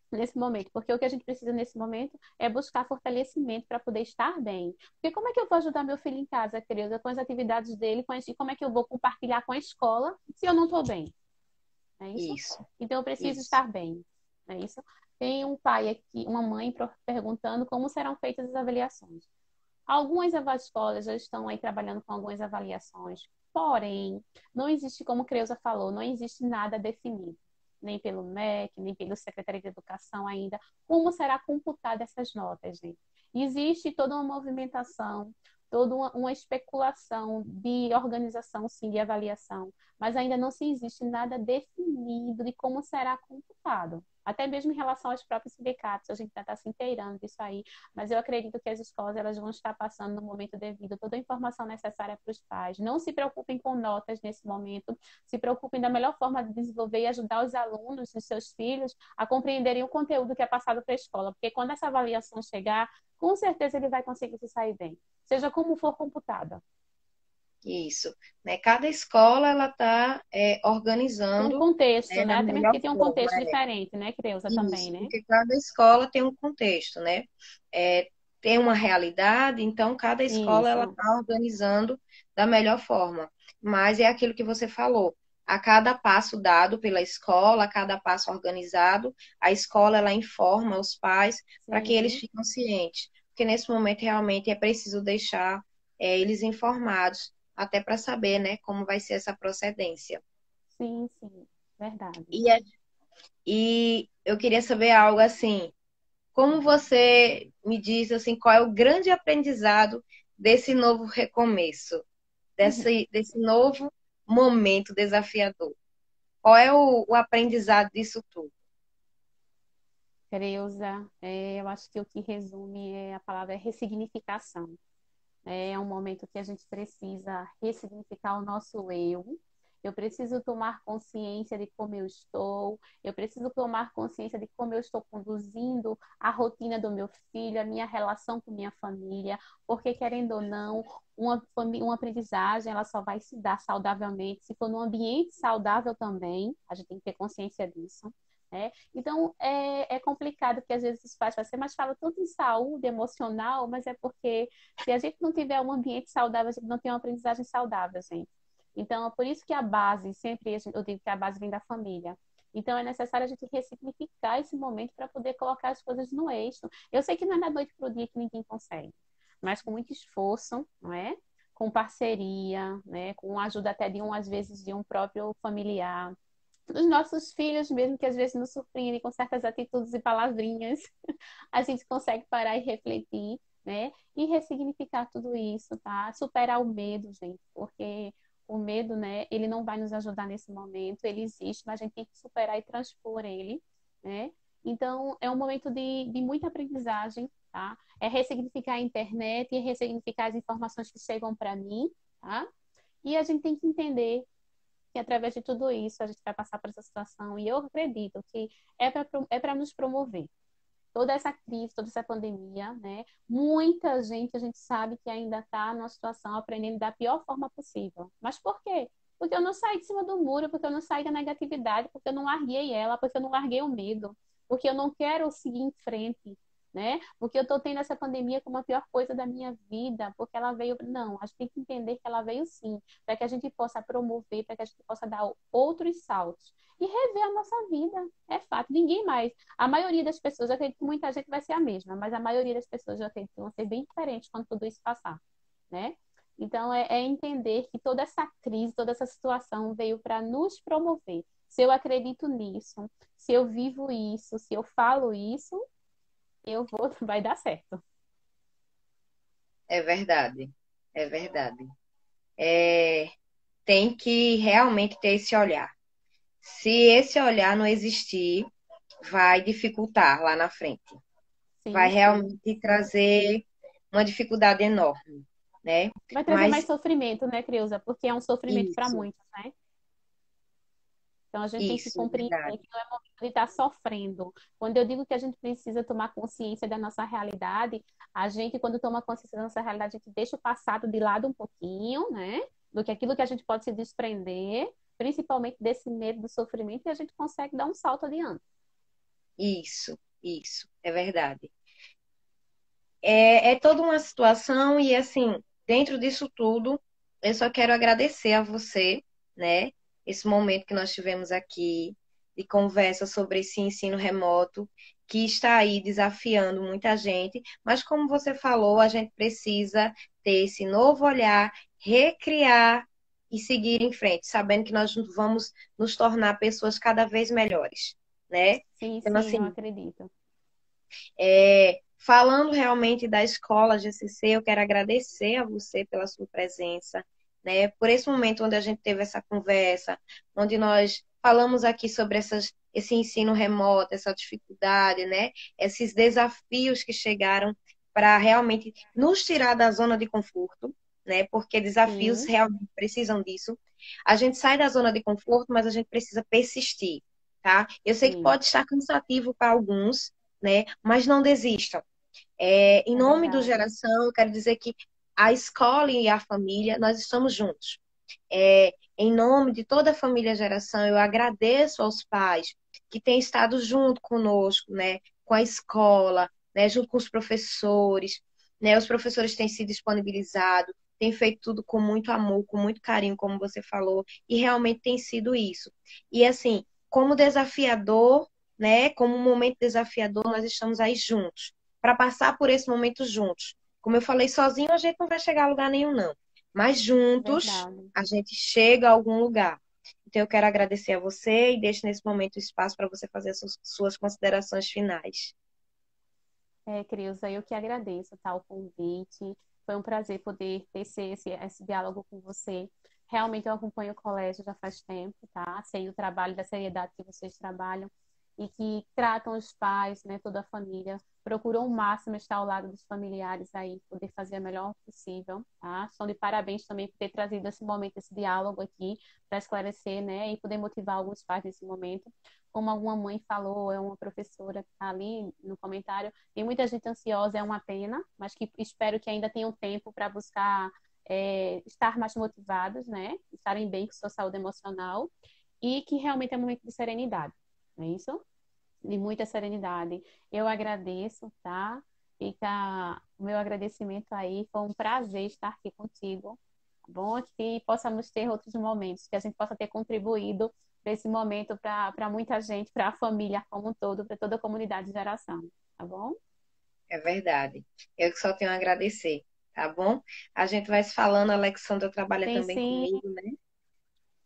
nesse momento, porque o que a gente precisa nesse momento é buscar fortalecimento para poder estar bem. Porque como é que eu vou ajudar meu filho em casa, querida, com as atividades dele, e como é que eu vou compartilhar com a escola se eu não estou bem? É isso? Isso, Então eu preciso isso. estar bem. É isso? Tem um pai aqui, uma mãe perguntando como serão feitas as avaliações. Algumas escolas já estão aí trabalhando com algumas avaliações, porém, não existe, como a Creuza falou, não existe nada definido, nem pelo MEC, nem pelo Secretaria de Educação ainda, como será computada essas notas, gente. Existe toda uma movimentação, toda uma especulação de organização, sim, de avaliação, mas ainda não se existe nada definido de como será computado. Até mesmo em relação aos próprios sindicatos, a gente ainda está se inteirando disso aí, mas eu acredito que as escolas elas vão estar passando no momento devido toda a informação necessária para os pais. Não se preocupem com notas nesse momento, se preocupem da melhor forma de desenvolver e ajudar os alunos, os seus filhos, a compreenderem o conteúdo que é passado para a escola, porque quando essa avaliação chegar, com certeza ele vai conseguir se sair bem, seja como for computada. Isso, né? Cada escola ela está Tem um organizando, contexto, né, né? da Até mesmo melhor porque tem um forma. contexto diferente, né, Creuza, também, Isso, né? porque cada escola tem um contexto, né? Tem uma realidade, então cada escola ela Isso. está organizando da melhor forma. Mas é aquilo que você falou. A cada passo dado pela escola, a cada passo organizado, a escola ela informa os pais para que eles Sim, fiquem cientes. Porque nesse momento realmente é preciso deixar eles informados, até para saber, né, como vai ser essa procedência. sim, sim. Verdade. E, e eu queria saber algo assim. Como você me diz assim, qual é o grande aprendizado desse novo recomeço, desse novo momento desafiador? Qual é o aprendizado disso tudo? Creuza, eu acho que o que resume a palavra é ressignificação. É um momento que a gente precisa ressignificar o nosso eu. Eu preciso tomar consciência de como eu estou, eu preciso tomar consciência de como eu estou conduzindo a rotina do meu filho, a minha relação com minha família, porque querendo ou não, uma aprendizagem ela só vai se dar saudavelmente se for num ambiente saudável também, a gente tem que ter consciência disso. Né? Então, é complicado porque às vezes os pais falam assim, mas fala tanto em saúde emocional, mas é porque se a gente não tiver um ambiente saudável, a gente não tem uma aprendizagem saudável, gente. Então, é por isso que a base, sempre eu digo que a base vem da família. Então, é necessário a gente ressignificar esse momento para poder colocar as coisas no eixo. Eu sei que não é da noite para o dia que ninguém consegue, mas com muito esforço, não é? Com parceria, né? Com a ajuda até de às vezes, de um próprio familiar, dos nossos filhos mesmo, que às vezes nos surpreendem com certas atitudes e palavrinhas, a gente consegue parar e refletir, né? E ressignificar tudo isso, tá? Superar o medo, gente, porque o medo, né, ele não vai nos ajudar nesse momento, ele existe, mas a gente tem que superar e transpor ele, né? Então, é um momento de muita aprendizagem, tá? É ressignificar a internet e ressignificar as informações que chegam para mim, tá? E a gente tem que entender que através de tudo isso a gente vai passar por essa situação. E eu acredito que é para nos promover. Toda essa crise, toda essa pandemia, né? Muita gente, a gente sabe que ainda está numa situação aprendendo da pior forma possível. Mas por quê? Porque eu não saí de cima do muro, porque eu não saí da negatividade, porque eu não larguei ela, porque eu não larguei o medo, porque eu não quero seguir em frente, né? Porque eu estou tendo essa pandemia como a pior coisa da minha vida, porque ela veio. Não, a gente tem que entender que ela veio sim, para que a gente possa promover, para que a gente possa dar outros saltos e rever a nossa vida. É fato, ninguém mais. A maioria das pessoas, eu acredito que muita gente vai ser a mesma, mas a maioria das pessoas eu acredito que vão ser bem diferentes quando tudo isso passar, né? Então, é entender que toda essa crise, toda essa situação veio para nos promover. Se eu acredito nisso, se eu vivo isso, se eu falo isso, eu vou, vai dar certo. É verdade, é verdade. É, tem que realmente ter esse olhar. Se esse olhar não existir, vai dificultar lá na frente. Vai Sim, sim. realmente trazer uma dificuldade enorme, né? Vai trazer mais Mas sofrimento, né, Creuza? Porque é um sofrimento para isso, muitos, né? Então a gente tem que isso, é compreender verdade. que não é momento de estar sofrendo. Quando eu digo que a gente precisa tomar consciência da nossa realidade, a gente, quando toma consciência da nossa realidade, a gente deixa o passado de lado um pouquinho, né? Do que aquilo que a gente pode se desprender, principalmente desse medo do sofrimento, e a gente consegue dar um salto adiante. Isso, é verdade. É toda uma situação e, assim, dentro disso tudo, eu só quero agradecer a você, né? Esse momento que nós tivemos aqui de conversa sobre esse ensino remoto que está aí desafiando muita gente, mas como você falou, a gente precisa ter esse novo olhar, recriar e seguir em frente, sabendo que nós vamos nos tornar pessoas cada vez melhores, né? Sim, Então, sim, eu assim, acredito. falando realmente da escola GCC, eu quero agradecer a você pela sua presença, né? Por esse momento onde a gente teve essa conversa, onde nós falamos aqui sobre esse ensino remoto, essa dificuldade, né? Esses desafios que chegaram para realmente nos tirar da zona de conforto, né? Porque desafios Sim, realmente precisam disso. A gente sai da zona de conforto, mas a gente precisa persistir, tá? Eu sei que sim, pode estar cansativo para alguns, né? Mas não desistam. Em é nome do verdade. Geração, eu quero dizer que a escola e a família, nós estamos juntos. Em nome de toda a família Geração, eu agradeço aos pais que têm estado junto conosco, né, com a escola, né, junto com os professores, né, os professores têm se disponibilizado, têm feito tudo com muito amor, com muito carinho, como você falou, e realmente tem sido isso. E assim, como desafiador, né, como um momento desafiador, nós estamos aí juntos, para passar por esse momento juntos. Como eu falei, sozinho a gente não vai chegar a lugar nenhum, não. Mas juntos Verdade. a gente chega a algum lugar. Então, eu quero agradecer a você e deixo nesse momento o espaço para você fazer as suas considerações finais. Creuza, eu que agradeço, tá, o convite. Foi um prazer poder ter esse diálogo com você. Realmente eu acompanho o colégio já faz tempo, tá? Sei o trabalho, da seriedade que vocês trabalham e que tratam os pais, né, toda a família. Procuram ao máximo estar ao lado dos familiares aí, poder fazer o melhor possível, tá? São de parabéns também por ter trazido esse momento, esse diálogo aqui, para esclarecer, né, e poder motivar alguns pais nesse momento. Como alguma mãe falou, é uma professora que está ali no comentário, tem muita gente ansiosa, é uma pena, mas que espero que ainda tenham tempo para buscar estar mais motivados, né? Estarem bem com sua saúde emocional e que realmente é um momento de serenidade, não é isso? De muita serenidade. Eu agradeço, tá? Fica o meu agradecimento aí. Foi um prazer estar aqui contigo. Tá bom? Que possamos ter outros momentos, que a gente possa ter contribuído para esse momento para muita gente, para a família como um todo, para toda a comunidade de geração. Tá bom? É verdade. Eu que só tenho a agradecer, tá bom? A gente vai se falando, a Alexandra trabalha Sim, também sim, comigo, né?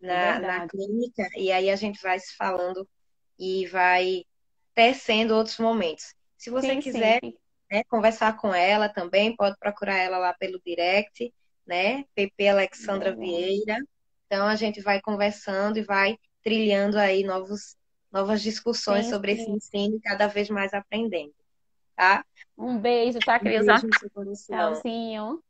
é Na verdade. clínica, e aí a gente vai se falando e vai tecendo outros momentos. Se você Sim, sim. quiser, né, conversar com ela também, pode procurar ela lá pelo direct, né? PP Alexandra Legal. Vieira. Então a gente vai conversando e vai trilhando aí novas discussões Sim, sobre esse sim. ensino e cada vez mais aprendendo, tá? Um beijo, tá, Um Creuza? beijo no seu coração. Tchauzinho.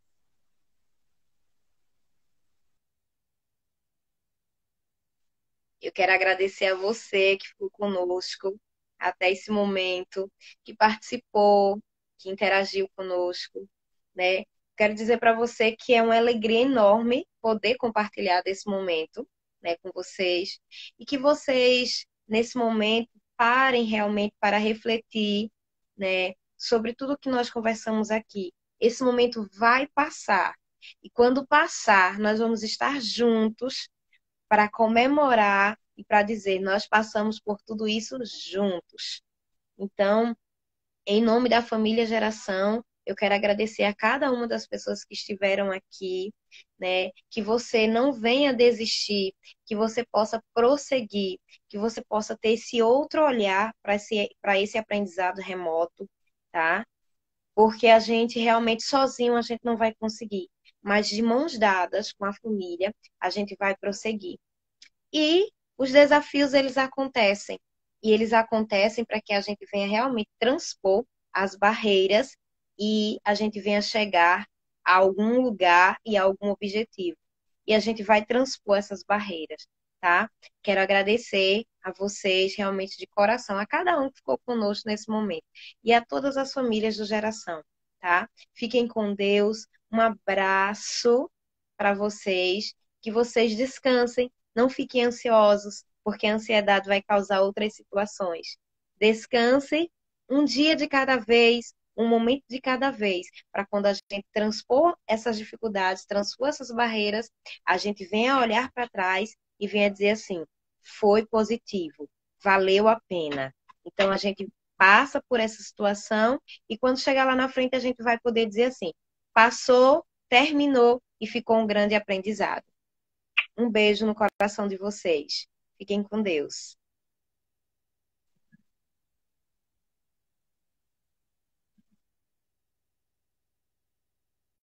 Eu quero agradecer a você que ficou conosco até esse momento, que participou, que interagiu conosco, né? Quero dizer para você que é uma alegria enorme poder compartilhar desse momento, né, com vocês e que vocês nesse momento parem realmente para refletir, né, sobre tudo que nós conversamos aqui. Esse momento vai passar. E quando passar, nós vamos estar juntos para comemorar e para dizer, nós passamos por tudo isso juntos. Então, em nome da família Geração, Eu quero agradecer a cada uma das pessoas que estiveram aqui, né? Que você não venha desistir, que você possa prosseguir, que você possa ter esse outro olhar para esse aprendizado remoto, tá? Porque a gente realmente sozinho a gente não vai conseguir, mas de mãos dadas com a família, a gente vai prosseguir. E os desafios, eles acontecem. E eles acontecem para que a gente venha realmente transpor as barreiras e a gente venha chegar a algum lugar e a algum objetivo. E a gente vai transpor essas barreiras, tá? Quero agradecer a vocês realmente de coração, a cada um que ficou conosco nesse momento e a todas as famílias do Geração, tá? Fiquem com Deus. Um abraço para vocês, que vocês descansem, não fiquem ansiosos, porque a ansiedade vai causar outras situações. Descanse um dia de cada vez, um momento de cada vez, para quando a gente transpor essas dificuldades, transpor essas barreiras, a gente venha olhar para trás e venha dizer assim: foi positivo, valeu a pena. Então a gente passa por essa situação e quando chegar lá na frente a gente vai poder dizer assim: passou, terminou e ficou um grande aprendizado. Um beijo no coração de vocês. Fiquem com Deus.